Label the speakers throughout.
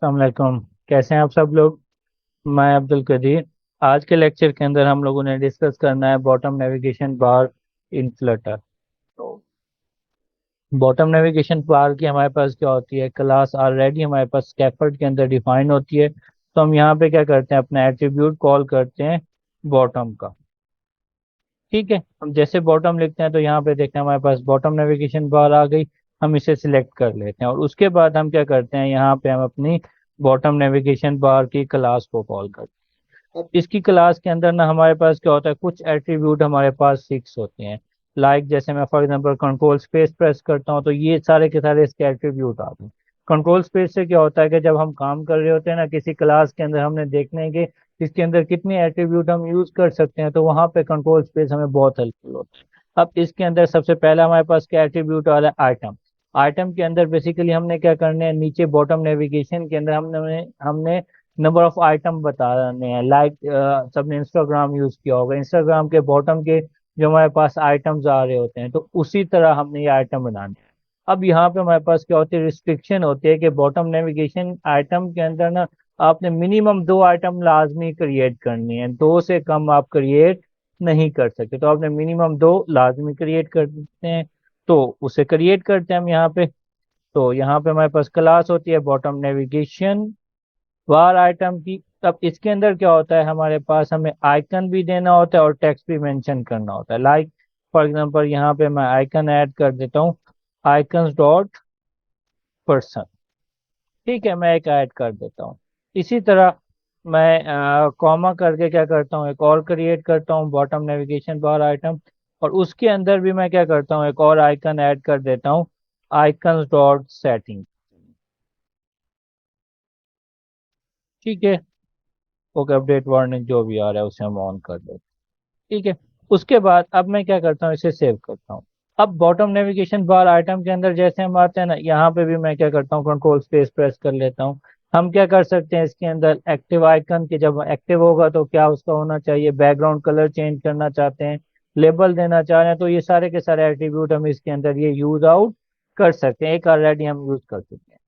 Speaker 1: अस्सलाम वालेकुम। कैसे हैं आप सब लोग। मैं अब्दुल कदीर। आज के लेक्चर के अंदर हम लोगों ने डिस्कस करना है बॉटम नेविगेशन बार इन फ्लटर। तो बॉटम नेविगेशन बार की हमारे पास क्या होती है, क्लास ऑलरेडी हमारे पास स्कैफोल्ड के अंदर डिफाइन होती है। तो हम यहाँ पे क्या करते हैं, अपना एट्रीब्यूट कॉल करते हैं बॉटम का। ठीक है, हम जैसे बॉटम लिखते हैं तो यहाँ पे देखते हैं हमारे पास बॉटम नेविगेशन बार आ गई। हम इसे सिलेक्ट कर लेते हैं और उसके बाद हम क्या करते हैं, यहाँ पे हम अपनी बॉटम नेविगेशन बार की क्लास को कॉल करते हैं। अब इसकी क्लास के अंदर ना हमारे पास क्या होता है, कुछ एट्रीब्यूट हमारे पास फिक्स होते हैं। जैसे मैं for example control space press करता हूँ तो ये सारे के सारे इसके एट्रीब्यूट आते हैं। कंट्रोल स्पेस से क्या होता है कि जब हम काम कर रहे होते हैं ना किसी क्लास के अंदर, हमने देखने के इसके अंदर कितने एट्रीब्यूट हम यूज कर सकते हैं, तो वहां पे कंट्रोल स्पेस हमें बहुत हेल्पफुल होता है। अब इसके अंदर सबसे पहला हमारे पास क्या एट्रीब्यूट आ रहा है, आइटम। आइटम के अंदर बेसिकली हमने क्या करने हैं, नीचे बॉटम नेविगेशन के अंदर हमने हमने नंबर ऑफ आइटम बताने हैं। सबने इंस्टाग्राम यूज किया होगा, इंस्टाग्राम के बॉटम के जो हमारे पास आइटम्स आ रहे होते हैं, तो उसी तरह हमने ये आइटम बनाने हैं। अब यहाँ पे हमारे पास क्या होती है, रिस्ट्रिक्शन होती है कि बॉटम नेविगेशन आइटम के अंदर ना आपने मिनिमम दो आइटम लाजमी क्रिएट करनी है, दो से कम आप क्रिएट नहीं कर सकते। तो आपने मिनिमम दो लाजमी क्रिएट करते हैं, तो उसे क्रिएट करते हैं हम यहाँ पे। तो यहाँ पे हमारे पास क्लास होती है बॉटम नेविगेशन वार आइटम की। तब इसके अंदर क्या होता है, हमारे पास हमें आइकन भी देना होता है और टेक्स्ट भी मेंशन करना होता है। फॉर एग्जांपल यहाँ पे मैं आइकन ऐड कर देता हूँ, आइकन्स डॉट पर्सन। ठीक है, मैं एक ऐड कर देता हूँ। इसी तरह मैं कॉमा करके क्या करता हूँ, एक और क्रिएट करता हूँ बॉटम नेविगेशन बार आइटम। और उसके अंदर भी मैं क्या करता हूँ, एक और आइकन ऐड कर देता हूँ, आइकन्स डॉट सेटिंग। ठीक है, ओके, अपडेट वार्निंग जो भी आ रहा है उसे हम ऑन कर देते हैं। ठीक है, उसके बाद अब मैं क्या करता हूँ, इसे सेव करता हूँ। अब बॉटम नेविगेशन बार आइटम के अंदर जैसे हम आते हैं ना, यहाँ पे भी मैं क्या करता हूँ, कंट्रोल स्पेस प्रेस कर लेता हूँ। हम क्या कर सकते हैं इसके अंदर, एक्टिव आइकन के जब एक्टिव होगा तो क्या उसका होना चाहिए, बैकग्राउंड कलर चेंज करना चाहते हैं, लेबल देना चाह रहे हैं, तो ये सारे के सारे एट्रीब्यूट हम इसके अंदर ये यूज आउट कर सकते हैं। एक ऑलरेडी हम यूज कर चुके हैं।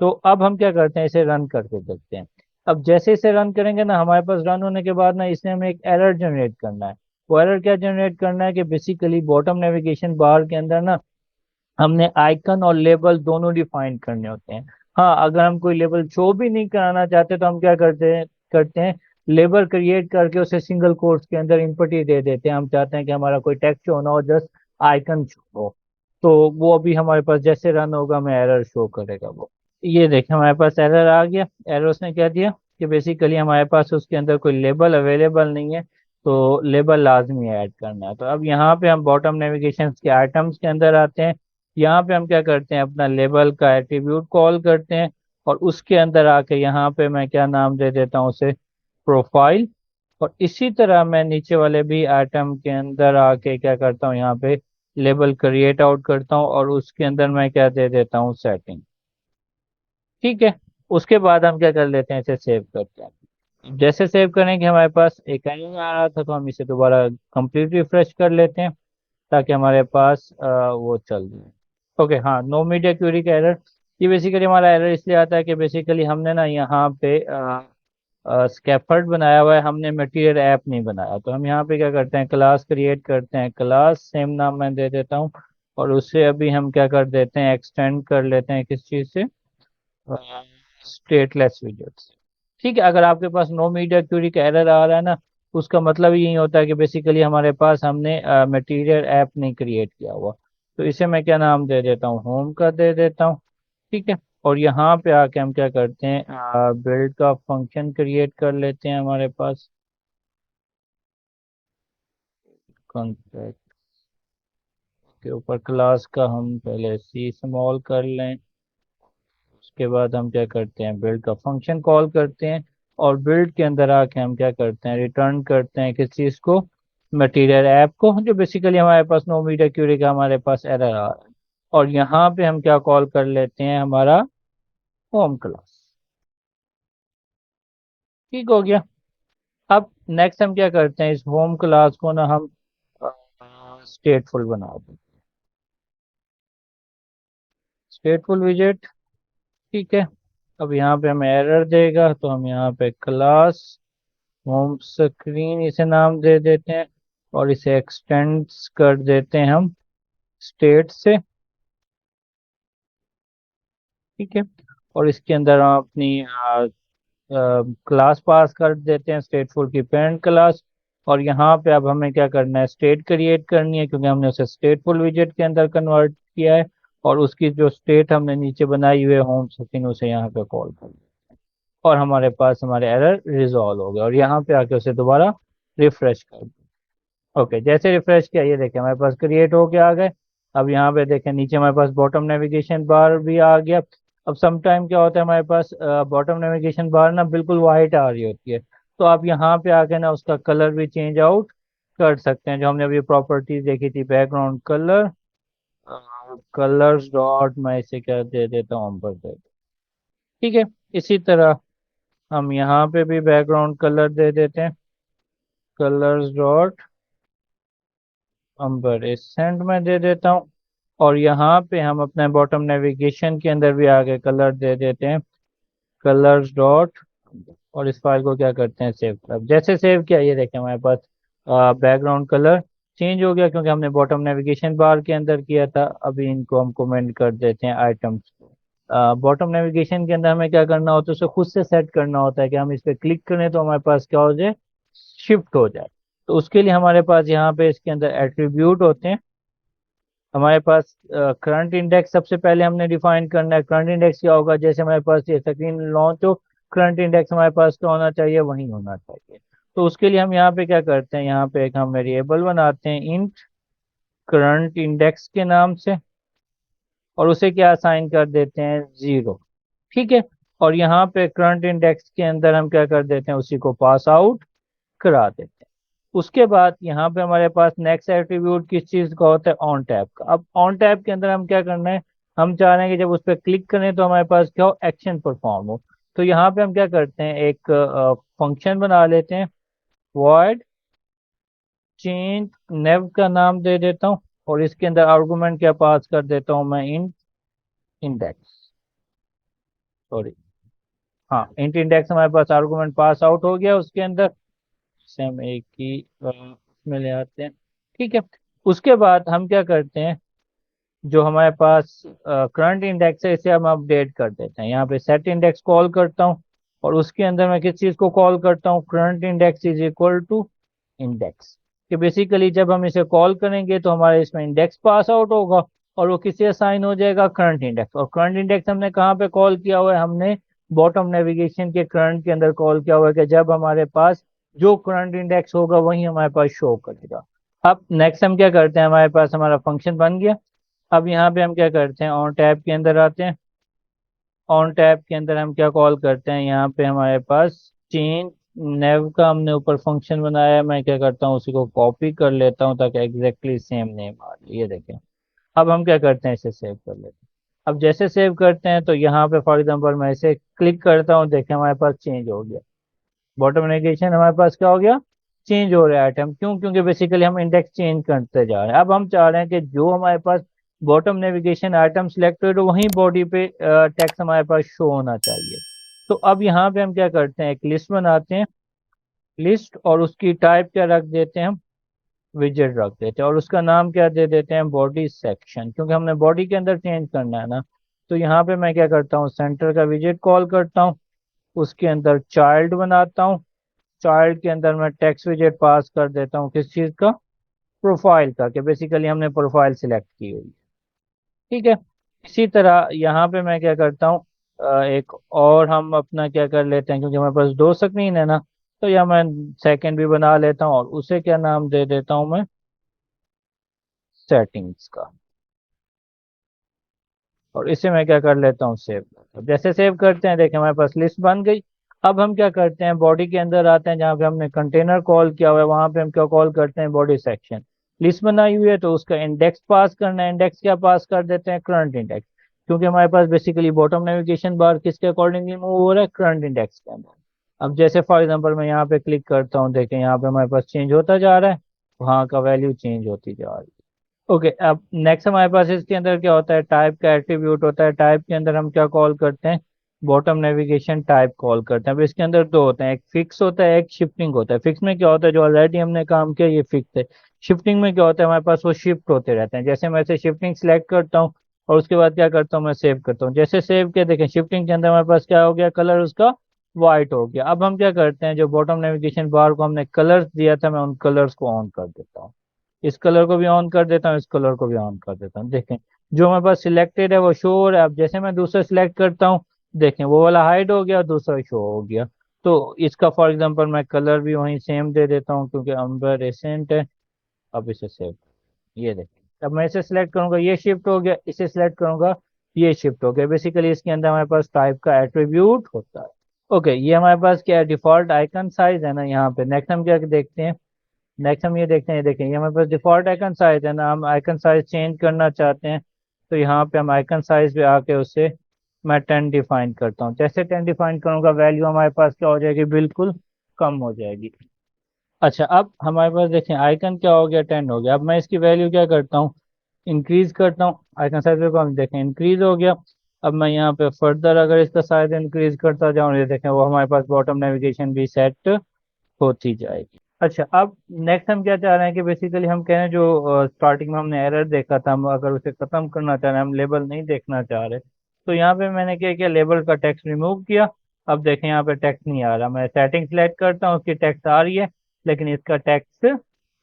Speaker 1: तो अब हम क्या करते हैं, इसे रन करके देखते हैं। अब जैसे इसे रन करेंगे ना, हमारे पास रन होने के बाद ना इसने हमें एक एरर जनरेट करना है। वो एरर क्या जनरेट करना है कि बेसिकली बॉटम नेविगेशन बार के अंदर ना हमने आइकन और लेबल दोनों डिफाइन करने होते हैं। हाँ, अगर हम कोई लेबल शो भी नहीं कराना चाहते तो हम क्या करते हैं लेबल क्रिएट करके उसे सिंगल कोट्स के अंदर इनपुट ही दे देते हैं। हम चाहते हैं कि हमारा कोई टेक्स्ट शो ना हो, जस्ट आइकन शो हो। तो वो अभी हमारे पास जैसे रन होगा हमें एरर शो करेगा वो। ये देखें, हमारे पास एरर आ गया। एरर उसने क्या दिया कि बेसिकली हमारे पास उसके अंदर कोई लेबल अवेलेबल नहीं है, तो लेबल लाजमी ऐड करना है। तो अब यहाँ पे हम बॉटम नेविगेशन के आइटम्स के अंदर आते हैं। यहाँ पे हम क्या करते हैं, अपना लेबल का एट्रीब्यूट कॉल करते हैं और उसके अंदर आके यहाँ पे मैं क्या नाम दे देता हूँ उसे, प्रोफाइल। और इसी तरह मैं नीचे वाले भी आइटम के अंदर आके क्या करता हूँ, यहाँ पे लेबल क्रिएट आउट करता हूँ और उसके अंदर मैं क्या दे देता हूँ, सेटिंग। ठीक है, उसके बाद हम क्या कर लेते हैं, इसे सेव करते हैं। जैसे सेव करेंगे हमारे पास एक एरर आ रहा था, तो हम इसे दोबारा कंप्लीट रिफ्रेश कर लेते हैं ताकि हमारे पास वो चल जाए। ओके, हाँ, नो मीडिया क्यूरी का एरर। ये बेसिकली हमारा एरर इसलिए आता है कि बेसिकली हमने ना यहाँ पे स्कैफोल्ड बनाया हुआ है, हमने मटेरियल ऐप नहीं बनाया। तो हम यहाँ पे क्या करते हैं, क्लास क्रिएट करते हैं, क्लास सेम नाम मैं दे देता हूँ और उससे अभी हम क्या कर देते हैं, एक्सटेंड कर लेते हैं किस चीज़ से, स्टेटलेस विजेट्स। ठीक है, अगर आपके पास नो मीडिया क्यूरी का एरर आ रहा है ना, उसका मतलब यही होता है कि बेसिकली हमारे पास हमने मटेरियल ऐप नहीं क्रिएट किया हुआ। तो इसे मैं क्या नाम दे देता हूँ, होम का दे देता हूँ। ठीक है, और यहाँ पे आके हम क्या करते हैं, बिल्ड का फंक्शन क्रिएट कर लेते हैं हमारे पास, कॉन्ट्रैक्ट के ऊपर क्लास का हम पहले सी स्मॉल कर लें। उसके बाद हम क्या करते हैं, बिल्ड का फंक्शन कॉल करते हैं और बिल्ड के अंदर आके हम क्या करते हैं, रिटर्न करते हैं किस चीज़ को, मटेरियल ऐप को, जो बेसिकली हमारे पास नो मीडिया क्यूरी का हमारे पास एरर आ रहा है। और यहाँ पे हम क्या कॉल कर लेते हैं, हमारा होम क्लास। ठीक हो गया। अब नेक्स्ट हम क्या करते हैं, इस होम क्लास को ना हम स्टेटफुल बना दें, स्टेटफुल विजेट। ठीक है, अब यहाँ पे हमें एरर देगा, तो हम यहाँ पे क्लास होम स्क्रीन इसे नाम दे देते हैं और इसे एक्सटेंड कर देते हैं हम स्टेट से। ठीक है, और इसके अंदर हम अपनी क्लास पास कर देते हैं स्टेटफुल की पेरेंट क्लास। और यहाँ पे अब हमें क्या करना है, स्टेट क्रिएट करनी है, क्योंकि हमने उसे स्टेटफुल विजेट के अंदर कन्वर्ट किया है। और उसकी जो स्टेट हमने नीचे बनाई हुई है होम स्क्रीन, उसे यहाँ पे कॉल कर दिया और हमारे पास हमारे एरर रिजॉल्व हो गए। और यहाँ पे आके उसे दोबारा रिफ्रेश कर दिया। ओके, जैसे रिफ्रेश किया ये देखें हमारे पास क्रिएट होके आ गए। अब यहाँ पे देखें नीचे हमारे पास बॉटम नेविगेशन बार भी आ गया। अब सम टाइम क्या होता है, हमारे पास बॉटम नेविगेशन बार ना बिल्कुल वाइट आ रही होती है। तो आप यहाँ पे आके ना उसका कलर भी चेंज आउट कर सकते हैं, जो हमने अभी प्रॉपर्टीज देखी थी, बैकग्राउंड कलर, कलर्स डॉट, मैं इसे क्या दे देता हूँ हम पर दे। ठीक है, इसी तरह हम यहाँ पे भी बैकग्राउंड कलर दे देते हैं, कलर्स डॉट अंबर इस सेंड में दे देता हूँ। और यहाँ पे हम अपने बॉटम नेविगेशन के अंदर भी आगे कलर दे देते हैं, कलर्स डॉट। और इस फाइल को क्या करते हैं, सेव कर। जैसे सेव किया ये देखें हमारे पास बैकग्राउंड कलर चेंज हो गया, क्योंकि हमने बॉटम नेविगेशन बार के अंदर किया था। अभी इनको हम कमेंट कर देते हैं आइटम्स। बॉटम नेविगेशन के अंदर हमें क्या करना होता है, उसे खुद से सेट करना होता है कि हम इस पर क्लिक करें तो हमारे पास क्या हो जाए, शिफ्ट हो जाए। तो उसके लिए हमारे पास यहाँ पे इसके अंदर एट्रीब्यूट होते हैं। हमारे पास करंट इंडेक्स सबसे पहले हमने डिफाइन करना है। करंट इंडेक्स क्या होगा, जैसे हमारे पास ये स्क्रीन लॉन्च हो, करंट इंडेक्स हमारे पास क्या होना चाहिए, वही होना चाहिए। तो उसके लिए हम यहाँ पे क्या करते हैं, यहाँ पे एक हम वेरिएबल बनाते हैं इंट करंट इंडेक्स के नाम से, और उसे क्या असाइन कर देते हैं, 0। ठीक है, और यहाँ पे करंट इंडेक्स के अंदर हम क्या कर देते हैं, उसी को पास आउट करा देते हैं। उसके बाद यहाँ पे हमारे पास नेक्स्ट एट्रीब्यूट किस चीज का होता है, ऑन टैब का। अब ऑन टैब के अंदर हम क्या करना है, हम चाह रहे हैं कि जब उस पर क्लिक करें तो हमारे पास क्या हो, एक्शन परफॉर्म हो। तो यहाँ पे हम क्या करते हैं, एक फंक्शन बना लेते हैं, वॉइड चेंज नेव का नाम दे देता हूँ। और इसके अंदर आर्गुमेंट क्या पास कर देता हूँ मैं, इंट इंडेक्स, सॉरी, हाँ इंट इंडेक्स हमारे पास आर्गुमेंट पास आउट हो गया उसके अंदर। से हम एक ही में ले आते हैं। ठीक है, उसके बाद हम क्या करते हैं, जो हमारे पास करंट इंडेक्स है इसे हम अपडेट कर देते हैं। यहाँ पे सेट इंडेक्स कॉल करता हूँ, और उसके अंदर मैं किस चीज़ को कॉल करता हूँ, current index is equal to index. कि बेसिकली जब हम इसे कॉल करेंगे तो हमारे इसमें इंडेक्स पास आउट होगा, और वो किसे असाइन हो जाएगा, करंट इंडेक्स। और करंट इंडेक्स हमने कहाँ पे कॉल किया हुआ है, हमने बॉटम नेविगेशन के करंट के अंदर कॉल किया हुआ है, कि जब हमारे पास जो करंट इंडेक्स होगा वही हमारे पास शो करेगा। अब नेक्स्ट हम क्या करते हैं, हमारे पास हमारा फंक्शन बन गया। अब यहाँ पे हम क्या करते हैं, ऑन टैब के अंदर आते हैं। ऑन टैब के अंदर हम क्या कॉल करते हैं, यहाँ पे हमारे पास चेंज नेव का हमने ऊपर फंक्शन बनाया है। मैं क्या करता हूँ, उसी को कॉपी कर लेता हूँ ताकि एग्जैक्टली सेम नेम आ जाए। ये देखें, अब हम क्या करते हैं, इसे सेव कर लेते हैं। अब जैसे सेव करते हैं तो यहाँ पे फॉर एग्जांपल मैं इसे क्लिक करता हूँ, देखें हमारे पास चेंज हो गया, बॉटम नेविगेशन हमारे पास क्या हो गया, चेंज हो रहा है आइटम। क्यों, क्योंकि बेसिकली हम इंडेक्स चेंज करते जा रहे हैं। अब हम चाह रहे हैं कि जो हमारे पास बॉटम नेविगेशन आइटम सिलेक्टेड हो वहीं बॉडी पे टेक्स्ट हमारे पास शो होना चाहिए। तो अब यहाँ पे हम क्या करते हैं, एक लिस्ट बनाते हैं, लिस्ट, और उसकी टाइप क्या रख देते हैं हम, विजेट रख देते हैं। और उसका नाम क्या दे देते हैं, बॉडी सेक्शन, क्योंकि हमने बॉडी के अंदर चेंज करना है ना। तो यहाँ पे मैं क्या करता हूँ, सेंटर का विजेट कॉल करता हूँ, उसके अंदर चाइल्ड बनाता हूँ। चाइल्ड के अंदर मैं टेक्स्ट विजेट पास कर देता हूँ, किस चीज़ का, प्रोफाइल का, कि बेसिकली हमने प्रोफाइल सिलेक्ट की हुई है। ठीक है, इसी तरह यहाँ पे मैं क्या करता हूँ, एक और हम अपना क्या कर लेते हैं, क्योंकि हमारे पास दो स्क्रीन है ना, तो यहाँ मैं सेकंड भी बना लेता हूँ, और उसे क्या नाम दे देता हूँ मैं, सेटिंग्स का। और इसे मैं क्या कर लेता हूँ, सेव। जैसे सेव करते हैं देखें हमारे पास लिस्ट बन गई। अब हम क्या करते हैं, बॉडी के अंदर आते हैं, जहाँ पे हमने कंटेनर कॉल किया हुआ है वहां पे हम क्या कॉल करते हैं, बॉडी सेक्शन। लिस्ट बनाई हुई है तो उसका इंडेक्स पास करना है, इंडेक्स क्या पास कर देते हैं, करंट इंडेक्स। क्योंकि हमारे पास बेसिकली बॉटम नेविगेशन बार किसके अकॉर्डिंगली मूव हो रहा है, करंट इंडेक्स के अंदर। अब जैसे फॉर एग्जांपल मैं यहाँ पे क्लिक करता हूँ, देखें यहाँ पे हमारे पास चेंज होता जा रहा है, वहाँ का वैल्यू चेंज होती जा रही है। ओके, अब नेक्स्ट हमारे पास इसके अंदर क्या होता है, टाइप का एट्रीब्यूट होता है। टाइप के अंदर हम क्या कॉल करते हैं, बॉटम नेविगेशन टाइप कॉल करते हैं। अब इसके अंदर दो होते हैं, एक फिक्स होता है, एक शिफ्टिंग होता है। फिक्स में क्या होता है, जो ऑलरेडी हमने काम किया ये फिक्स है। शिफ्टिंग में क्या होता है, हमारे पास वो शिफ्ट होते रहते हैं। जैसे मैं ऐसे शिफ्टिंग सिलेक्ट करता हूँ और उसके बाद क्या करता हूँ, मैं सेव करता हूँ। जैसे सेव किया, देखें शिफ्टिंग के अंदर हमारे पास क्या हो गया, कलर उसका वाइट हो गया। अब हम क्या करते हैं, जो बॉटम नेविगेशन बार को हमने कलर्स दिया था, मैं उन कलर्स को ऑन कर देता हूँ। इस कलर को भी ऑन कर देता हूँ, इस कलर को भी ऑन कर देता हूँ। देखें जो हमारे पास सिलेक्टेड है वो शो हो रहा है। अब जैसे मैं दूसरा सिलेक्ट करता हूँ, देखें वो वाला हाइड हो गया, दूसरा शो हो गया। तो इसका फॉर एग्जांपल मैं कलर भी वहीं सेम दे देता हूँ, क्योंकि अम्बर एसेंट है। अब इसे सेव, ये देखें अब मैं इसे सिलेक्ट करूंगा ये शिफ्ट हो गया, इसे सिलेक्ट करूंगा ये शिफ्ट हो गया। बेसिकली इसके अंदर हमारे पास टाइप का एट्रीब्यूट होता है। ओके, ये हमारे पास क्या है, डिफॉल्ट आइकन साइज है ना यहाँ पे। नेक्स्ट हम क्या देखते हैं, नेक्स्ट हम ये देखते हैं, ये देखें ये हमारे पास डिफॉल्ट आइकन साइज है ना। हम आइकन साइज चेंज करना चाहते हैं, तो यहाँ पे हम आइकन साइज पे आके उसे मैं 10 डिफाइन करता हूँ। जैसे 10 डिफाइन करूंगा, वैल्यू हमारे पास क्या हो जाएगी, बिल्कुल कम हो जाएगी। अच्छा, अब हमारे पास देखें आइकन क्या हो गया, 10 हो गया। अब मैं इसकी वैल्यू क्या करता हूँ, इंक्रीज करता हूँ। आइकन साइज पे हम देखें इंक्रीज हो गया। अब मैं यहाँ पे फर्दर अगर इसका साइज इंक्रीज करता जाऊँ, ये देखें वो हमारे पास बॉटम नेविगेशन भी सेट होती जाएगी। अच्छा, अब नेक्स्ट हम क्या चाह रहे हैं कि बेसिकली हम कह रहे हैं जो स्टार्टिंग में हमने एरर देखा था, हम अगर उसे खत्म करना चाह रहे हैं, हम लेबल नहीं देखना चाह रहे, तो यहाँ पे मैंने क्या किया, लेबल का टेक्स्ट रिमूव किया। अब देखें यहाँ पे टेक्स्ट नहीं आ रहा। मैं सेटिंग सेलेक्ट करता हूँ, उसकी टेक्स्ट आ रही है, लेकिन इसका टेक्स्ट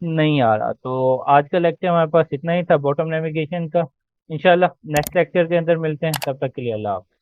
Speaker 1: नहीं आ रहा। तो आज का लेक्चर हमारे पास इतना ही था बॉटम नेविगेशन का। इंशाल्लाह नेक्स्ट लेक्चर के अंदर मिलते हैं, तब तक के लिए अल्लाह हाफ़िज़।